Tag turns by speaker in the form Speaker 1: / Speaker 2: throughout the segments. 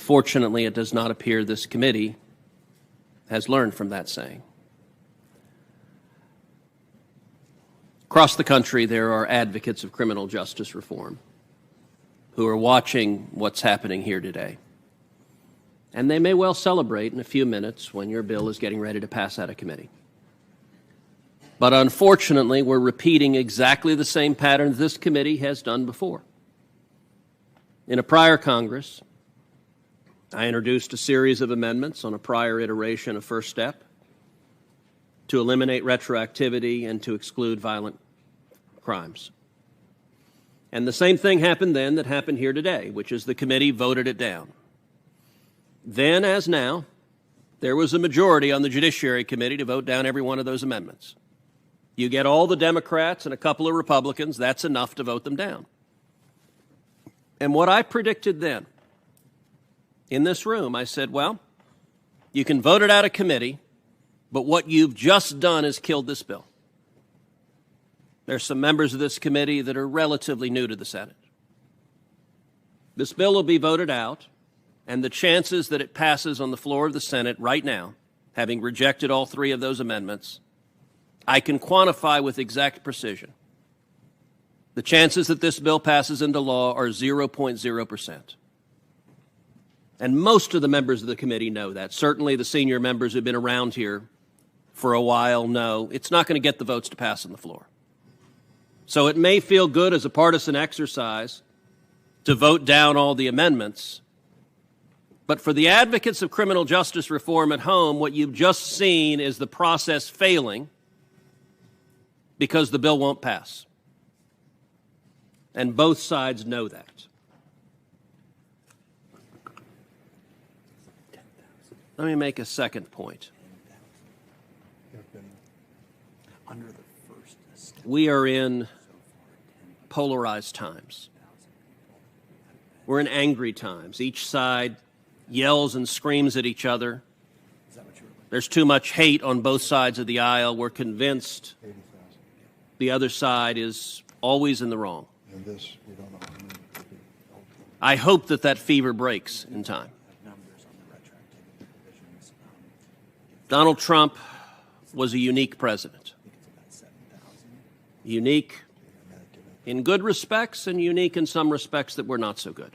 Speaker 1: Unfortunately, it does not appear this committee has learned from that saying. Across the country, there are advocates of criminal justice reform who are watching what's happening here today. And they may well celebrate in a few minutes when your bill is getting ready to pass out of committee. But unfortunately, we're repeating exactly the same pattern this committee has done before. In a prior Congress, I introduced a series of amendments on a prior iteration of First Step to eliminate retroactivity and to exclude violent crimes. And the same thing happened then that happened here today, which is the committee voted it down. Then, as now, there was a majority on the Judiciary Committee to vote down every one of those amendments. You get all the Democrats and a couple of Republicans, that's enough to vote them down. And what I predicted then, in this room, I said, well, you can vote it out of committee, but what you've just done is killed this bill. There's some members of this committee that are relatively new to the Senate. This bill will be voted out, and the chances that it passes on the floor of the Senate right now, having rejected all three of those amendments, I can quantify with exact precision. The chances that this bill passes into law are 0.0%. And most of the members of the committee know that. Certainly the senior members who've been around here for a while know it's not going to get the votes to pass on the floor. So it may feel good as a partisan exercise to vote down all the amendments, but for the advocates of criminal justice reform at home, what you've just seen is the process failing because the bill won't pass. And both sides know that. Let me make a second point. We are in polarized times. We're in angry times. Each side yells and screams at each other. There's too much hate on both sides of the aisle. We're convinced the other side is always in the wrong. I hope that that fever breaks in time. Donald Trump was a unique president. Unique in good respects and unique in some respects that were not so good.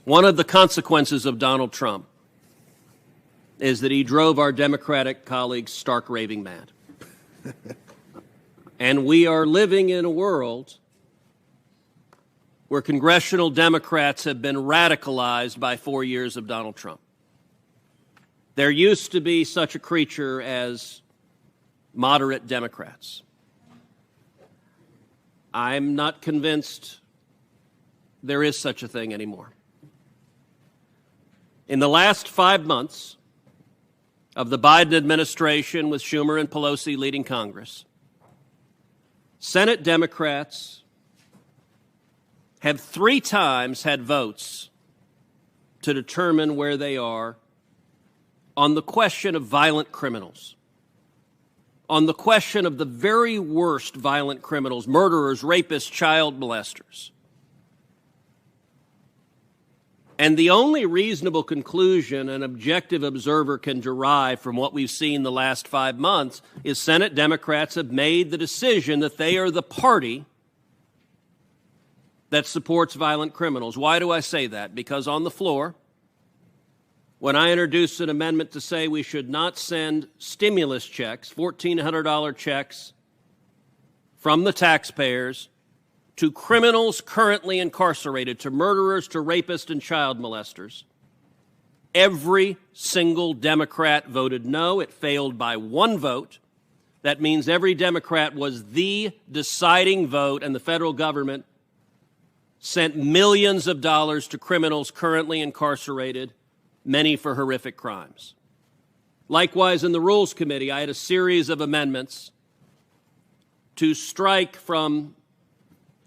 Speaker 1: One of the consequences of Donald Trump is that he drove our Democratic colleagues stark raving mad. And we are living in a world where congressional Democrats have been radicalized by 4 years of Donald Trump. There used to be such a creature as moderate Democrats. I'm not convinced there is such a thing anymore. In the last 5 months of the Biden administration, with Schumer and Pelosi leading Congress, Senate Democrats have 3 times had votes to determine where they are on the question of violent criminals, on the question of the very worst violent criminals, murderers, rapists, child molesters. And the only reasonable conclusion an objective observer can derive from what we've seen the last 5 months is Senate Democrats have made the decision that they are the party that supports violent criminals. Why do I say that? Because on the floor, when I introduced an amendment to say we should not send stimulus checks, $1,400 checks from the taxpayers to criminals currently incarcerated, to murderers, to rapists and child molesters, every single Democrat voted no. It failed by 1 vote. That means every Democrat was the deciding vote, and the federal government sent millions of dollars to criminals currently incarcerated, many for horrific crimes. Likewise, in the Rules Committee, I had a series of amendments to strike from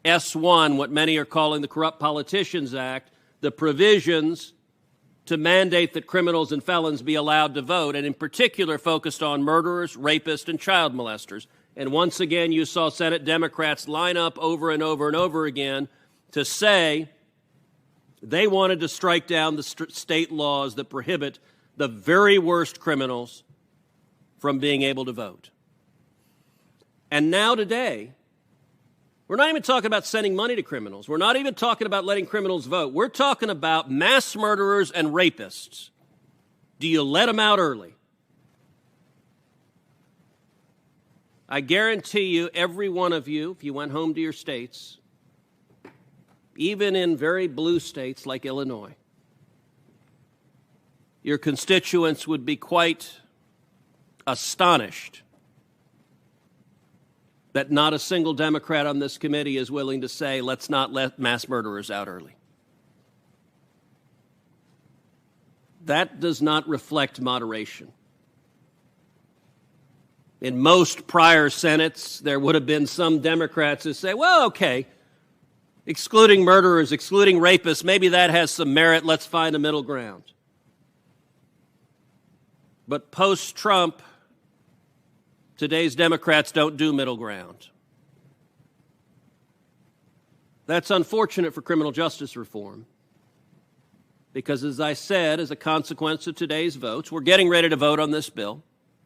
Speaker 1: S1, what many are calling the Corrupt Politicians Act, the provisions to mandate that criminals and felons be allowed to vote, and in particular focused on murderers, rapists, and child molesters. And once again, you saw Senate Democrats line up over and over and over again to say They wanted to strike down the state laws that prohibit the very worst criminals from being able to vote. And now today, we're not even talking about sending money to criminals. We're not even talking about letting criminals vote. We're talking about mass murderers and rapists. Do you let them out early? I guarantee you, every one of you, if you went home to your states, even in very blue states like Illinois, your constituents would be quite astonished that not a single Democrat on this committee is willing to say, let's not let mass murderers out early. That does not reflect moderation. In most prior Senates, there would have been some Democrats who say, well, okay, excluding murderers, excluding rapists, maybe that has some merit, let's find a middle ground. But post-Trump, today's Democrats don't do middle ground. That's unfortunate for criminal justice reform because, as I said, as a consequence of today's votes, we're getting ready to vote on this bill.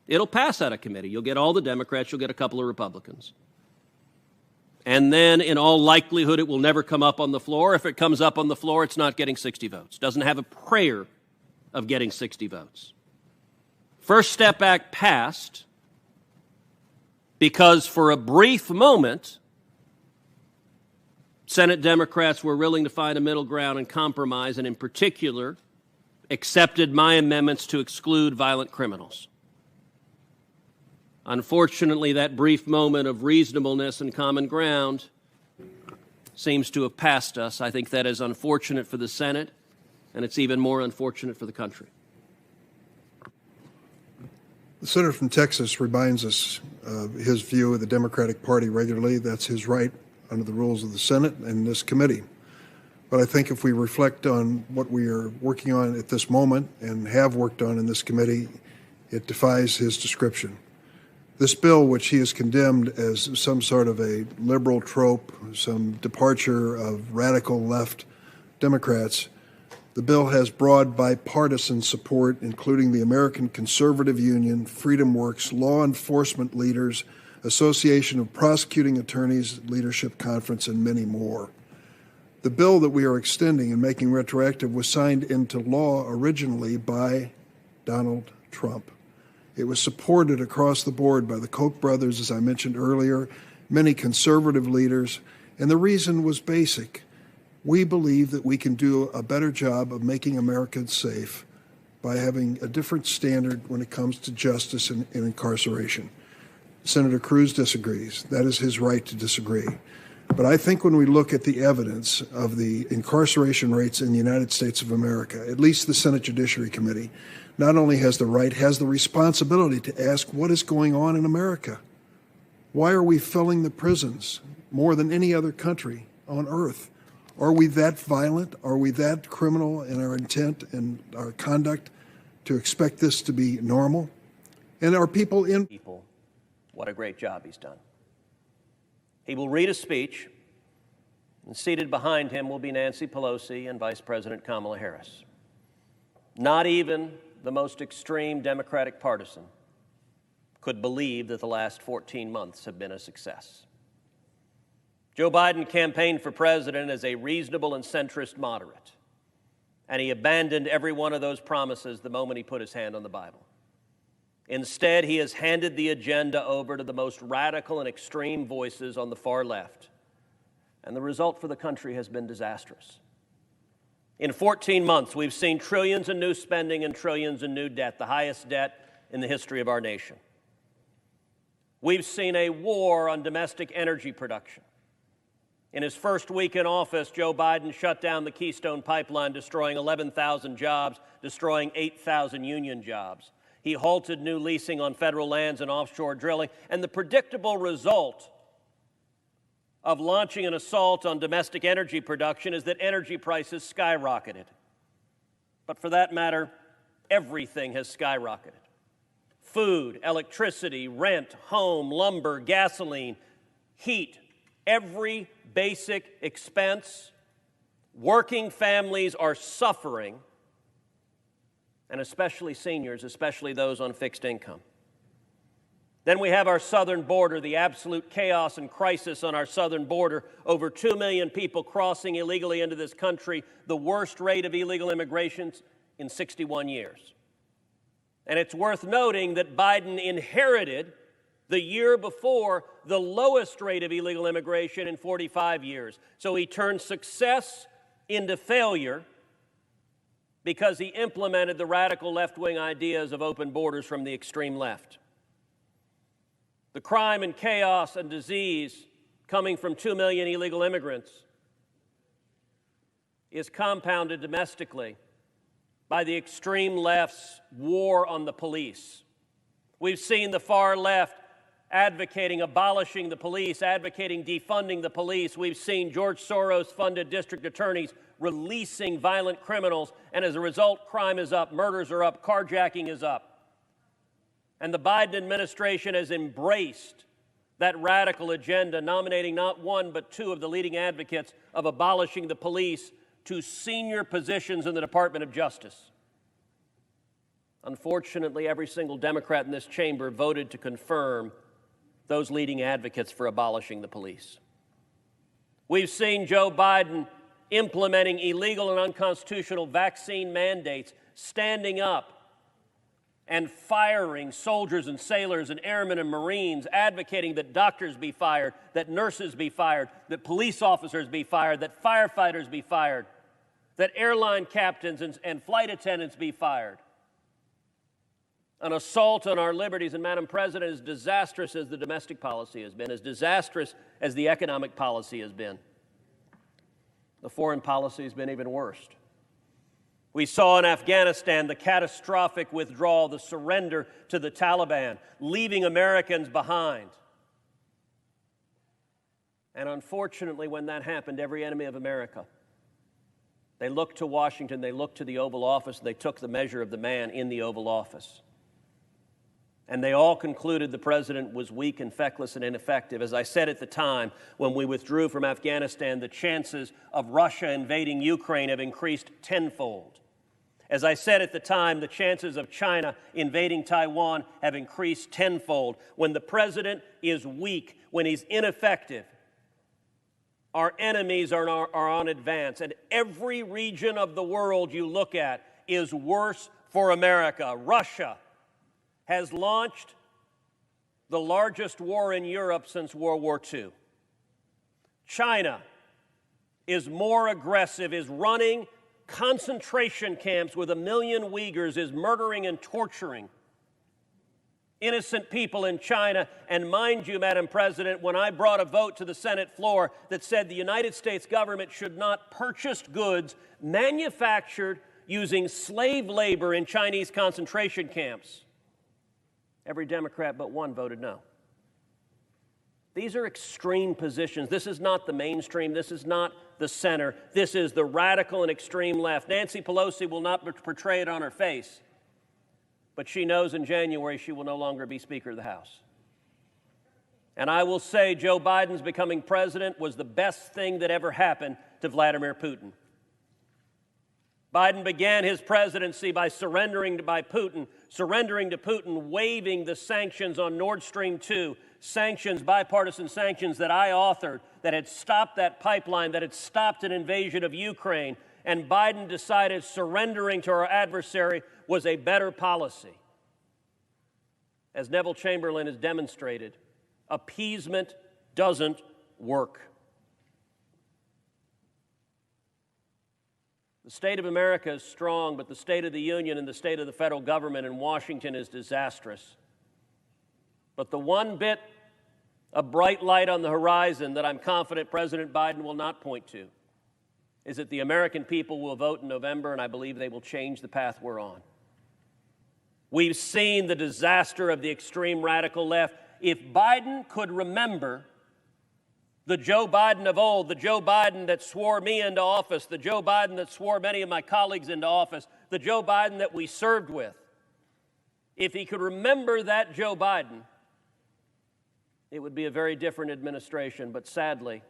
Speaker 1: It'll pass out of committee. You'll get all the Democrats, you'll get a couple of Republicans. And then, in all likelihood, it will never come up on the floor. If it comes up on the floor, it's not getting 60 votes. Doesn't have a prayer of getting 60 votes. First Step Act passed because for a brief moment, Senate Democrats were willing to find a middle ground and compromise, and in particular, accepted my amendments to exclude violent criminals. Unfortunately, that brief moment of reasonableness and common ground seems to have passed us. I think that is unfortunate for the Senate, and it's even more unfortunate for the country.
Speaker 2: The senator from Texas reminds us of his view of the Democratic Party regularly. That's his right under the rules of the Senate and this committee. But I think if we reflect on what we are working on at this moment and have worked on in this committee, it defies his description. This bill, which he has condemned as some sort of a liberal trope, some departure of radical left Democrats, the bill has broad bipartisan support, including the American Conservative Union, Freedom Works, law enforcement leaders, Association of Prosecuting Attorneys Leadership Conference, and many more. The bill that we are extending and making retroactive was signed into law originally by Donald Trump. It was supported across the board by the Koch brothers, as I mentioned earlier, many conservative leaders, and the reason was basic. We believe that we can do a better job of making Americans safe by having a different standard when it comes to justice and incarceration. Senator Cruz disagrees. That is his right to disagree. But I think when we look at the evidence of the incarceration rates in the United States of America, at least the Senate Judiciary Committee not only has the right, has the responsibility to ask what is going on in America. Why are we filling the prisons more than any other country on earth? Are we that violent? Are we that criminal in our intent and our conduct to expect this to be normal? And are people in...
Speaker 1: What a great job he's done. He will read a speech, and seated behind him will be Nancy Pelosi and Vice President Kamala Harris. Not even the most extreme Democratic partisan could believe that the last 14 months have been a success. Joe Biden campaigned for president as a reasonable and centrist moderate, and he abandoned every one of those promises the moment he put his hand on the Bible. Instead, he has handed the agenda over to the most radical and extreme voices on the far left, and the result for the country has been disastrous. In 14 months, we've seen trillions in new spending and trillions in new debt, the highest debt in the history of our nation. We've seen a war on domestic energy production. In his first week in office, Joe Biden shut down the Keystone Pipeline, destroying 11,000 jobs, destroying 8,000 union jobs. He halted new leasing on federal lands and offshore drilling, and the predictable result of launching an assault on domestic energy production is that energy prices skyrocketed. But for that matter, everything has skyrocketed. Food, electricity, rent, home, lumber, gasoline, heat, every basic expense Working families are suffering, and especially seniors, especially those on fixed income. Then we have our southern border, the absolute chaos and crisis on our southern border. Over 2 million people crossing illegally into this country, the worst rate of illegal immigration in 61 years. And it's worth noting that Biden inherited the year before the lowest rate of illegal immigration in 45 years. So he turned success into failure because he implemented the radical left-wing ideas of open borders from the extreme left. The crime and chaos and disease coming from 2 million illegal immigrants is compounded domestically by the extreme left's war on the police. We've seen the far left advocating abolishing the police, advocating defunding the police. We've seen George Soros-funded district attorneys releasing violent criminals, and as a result, crime is up, murders are up, carjacking is up. And the Biden administration has embraced that radical agenda, nominating not one but two of the leading advocates of abolishing the police to senior positions in the Department of Justice. Unfortunately, every single Democrat in this chamber voted to confirm those leading advocates for abolishing the police. We've seen Joe Biden implementing illegal and unconstitutional vaccine mandates, standing up and firing soldiers and sailors and airmen and Marines, advocating that doctors be fired, that nurses be fired, that police officers be fired, that firefighters be fired, that airline captains and flight attendants be fired. An assault on our liberties, and Madam President, as disastrous as the domestic policy has been, as disastrous as the economic policy has been, the foreign policy has been even worse. We saw in Afghanistan the catastrophic withdrawal, the surrender to the Taliban, leaving Americans behind. And unfortunately, when that happened, every enemy of America, they looked to Washington, they looked to the Oval Office, and they took the measure of the man in the Oval Office. And they all concluded the president was weak and feckless and ineffective. As I said at the time, when we withdrew from Afghanistan, the chances of Russia invading Ukraine have increased tenfold. As I said at the time, the chances of China invading Taiwan have increased tenfold. When the president is weak, when he's ineffective, our enemies are on advance. And every region of the world you look at is worse for America. Russia has launched the largest war in Europe since World War II. China is more aggressive, is running concentration camps with 1 million Uyghurs, is murdering and torturing innocent people in China. And mind you, Madam President, when I brought a vote to the Senate floor that said the United States government should not purchase goods manufactured using slave labor in Chinese concentration camps, every Democrat but one voted no. These are extreme positions. This is not the mainstream. This is not the center. This is the radical and extreme left. Nancy Pelosi will not portray it on her face, but she knows in January she will no longer be Speaker of the House. And I will say Joe Biden's becoming president was the best thing that ever happened to Vladimir Putin. Biden began his presidency by surrendering to Putin, waiving the sanctions on Nord Stream 2, sanctions, bipartisan sanctions that I authored, that had stopped that pipeline, that had stopped an invasion of Ukraine. And Biden decided surrendering to our adversary was a better policy. As Neville Chamberlain has demonstrated, appeasement doesn't work. The state of America is strong, but the state of the Union and the state of the federal government in Washington is disastrous. But the one bit of bright light on the horizon that I'm confident President Biden will not point to is that the American people will vote in November, and I believe they will change the path we're on. We've seen the disaster of the extreme radical left. If Biden could remember the Joe Biden of old, the Joe Biden that swore me into office, the Joe Biden that swore many of my colleagues into office, the Joe Biden that we served with, if he could remember that Joe Biden, it would be a very different administration. But sadly,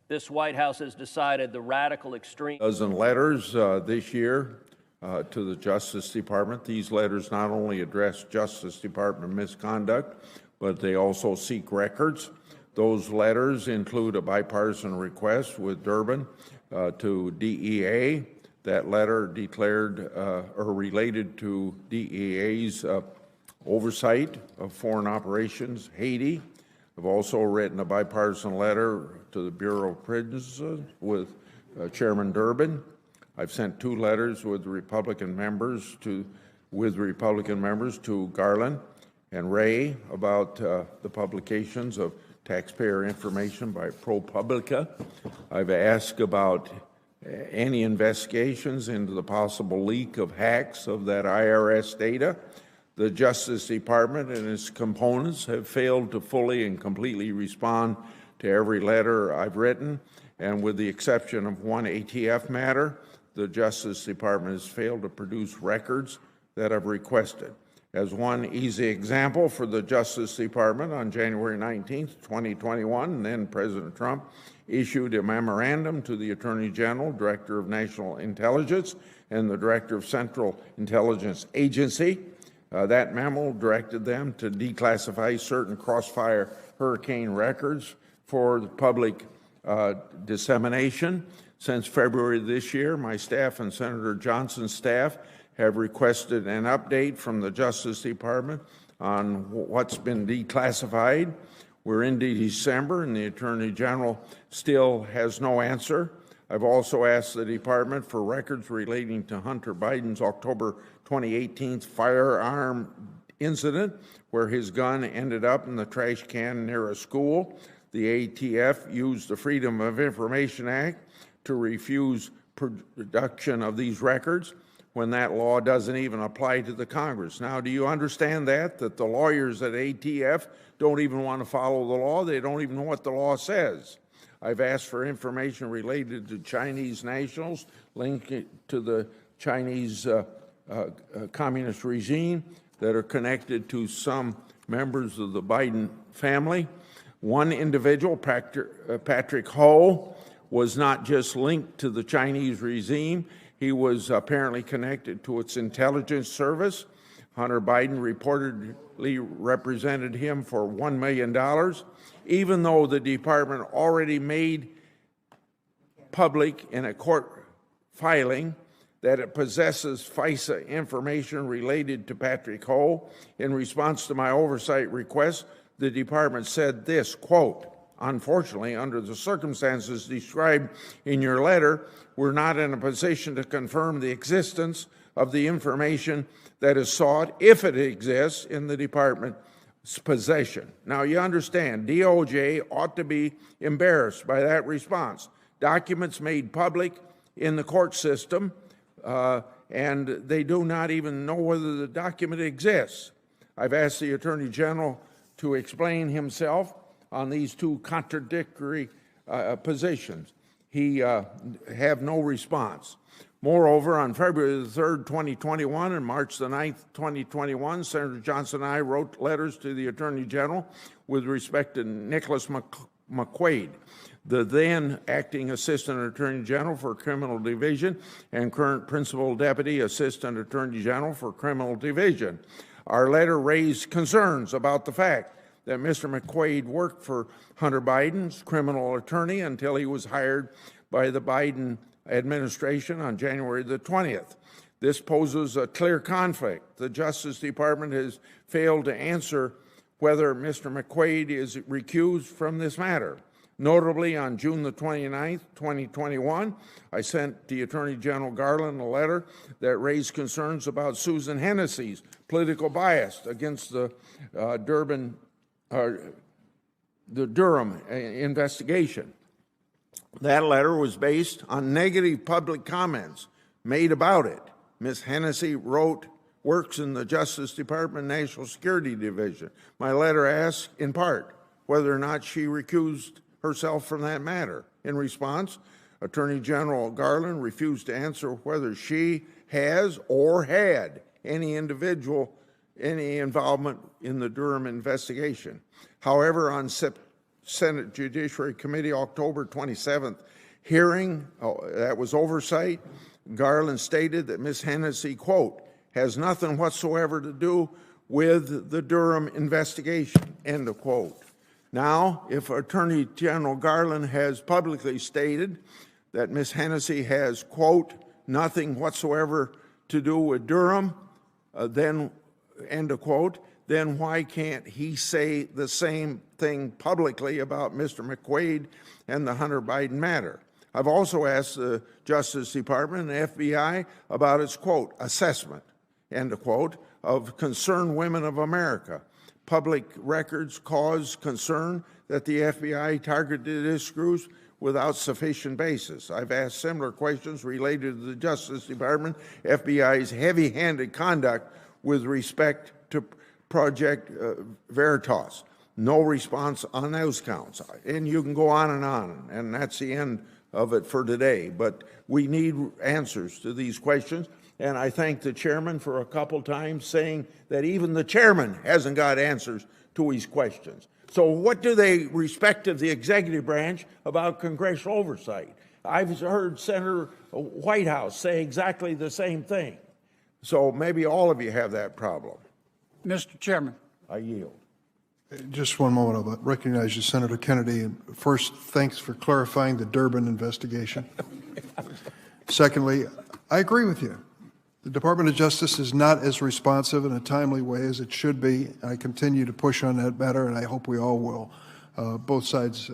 Speaker 1: This White House has decided the radical extreme.
Speaker 3: Dozen letters this year to the Justice Department. These letters not only address Justice Department misconduct, but they also seek records. Those letters include a bipartisan request with Durbin to DEA. That letter declared or related to DEA's oversight of foreign operations, Haiti. I've also written a bipartisan letter to the Bureau of Prisons with Chairman Durbin. I've sent 2 letters with Republican members to Garland and Ray about the publications of taxpayer information by ProPublica. I've asked about any investigations into the possible leak of hacks of that IRS data. The Justice Department and its components have failed to fully and completely respond to every letter I've written, and with the exception of one ATF matter, the Justice Department has failed to produce records that I've requested. As one easy example for the Justice Department, on January 19, 2021, then President Trump issued a memorandum to the Attorney General, Director of National Intelligence, and the Director of Central Intelligence Agency. That memo directed them to declassify certain Crossfire hurricane records for the public dissemination. Since February this year, my staff and Senator Johnson's staff have requested an update from the Justice Department on what's been declassified. We're into December, and the Attorney General still has no answer. I've also asked the Department for records relating to Hunter Biden's October 2018 firearm incident, where his gun ended up in the trash can near a school. The ATF used the Freedom of Information Act to refuse production of these records when that law doesn't even apply to the Congress. Now, do you understand that the lawyers at ATF don't even want to follow the law? They don't even know what the law says. I've asked for information related to Chinese nationals linked to the Chinese communist regime that are connected to some members of the Biden family. One individual, Patrick Ho, was not just linked to the Chinese regime, he was apparently connected to its intelligence service. Hunter Biden reportedly represented him for $1 million, even though the department already made public in a court filing that it possesses FISA information related to Patrick Ho. In response to my oversight request, the department said this, quote, "Unfortunately, under the circumstances described in your letter, we're not in a position to confirm the existence of the information that is sought, if it exists, in the department's possession." Now, you understand, DOJ ought to be embarrassed by that response. Documents made public in the court system, and they do not even know whether the document exists. I've asked the Attorney General to explain himself on these 2 contradictory positions. He have no response. Moreover, on February the 3rd, 2021 and March the 9th, 2021, Senator Johnson and I wrote letters to the Attorney General with respect to Nicholas McQuaid, the then acting Assistant Attorney General for Criminal Division and current Principal Deputy Assistant Attorney General for Criminal Division. Our letter raised concerns about the fact that Mr. McQuaid worked for Hunter Biden's criminal attorney until he was hired by the Biden administration on January the 20th. This poses a clear conflict. The Justice Department has failed to answer whether Mr. McQuaid is recused from this matter. Notably, on June the 29th, 2021, I sent the Attorney General Garland a letter that raised concerns about Susan Hennessy's political bias against the Durham investigation. That letter was based on negative public comments made about it. Ms. Hennessy works in the Justice Department National Security Division. My letter asked, in part, whether or not she recused herself from that matter. In response, Attorney General Garland refused to answer whether she has or had any involvement in the Durham investigation. However, on Senate Judiciary Committee October 27th hearing, that was oversight, Garland stated that Ms. Hennessy, quote, has nothing whatsoever to do with the Durham investigation, end of quote. Now, if Attorney General Garland has publicly stated that Ms. Hennessy has, quote, nothing whatsoever to do with Durham, then, end of quote, then why can't he say the same thing publicly about Mr. McQuaid and the Hunter Biden matter? I've also asked the Justice Department and the FBI about its, quote, assessment, end of quote, of concerned women of America. Public records cause concern that the FBI targeted this group without sufficient basis. I've asked similar questions related to the Justice Department, FBI's heavy-handed conduct with respect to Project Veritas. No response on those counts. And you can go on, and that's the end of it for today. But we need answers to these questions. And I thank the chairman for a couple times saying that even the chairman hasn't got answers to his questions. So what do they respect of the executive branch about congressional oversight? I've heard Senator Whitehouse say exactly the same thing. So maybe all of you have that problem.
Speaker 4: Mr. Chairman.
Speaker 3: I yield.
Speaker 2: Just one moment. I'll recognize you, Senator Kennedy. And first, thanks for clarifying the Durbin investigation. Secondly, I agree with you. The Department of Justice is not as responsive in a timely way as it should be. I continue to push on that matter, and I hope we all will. Both sides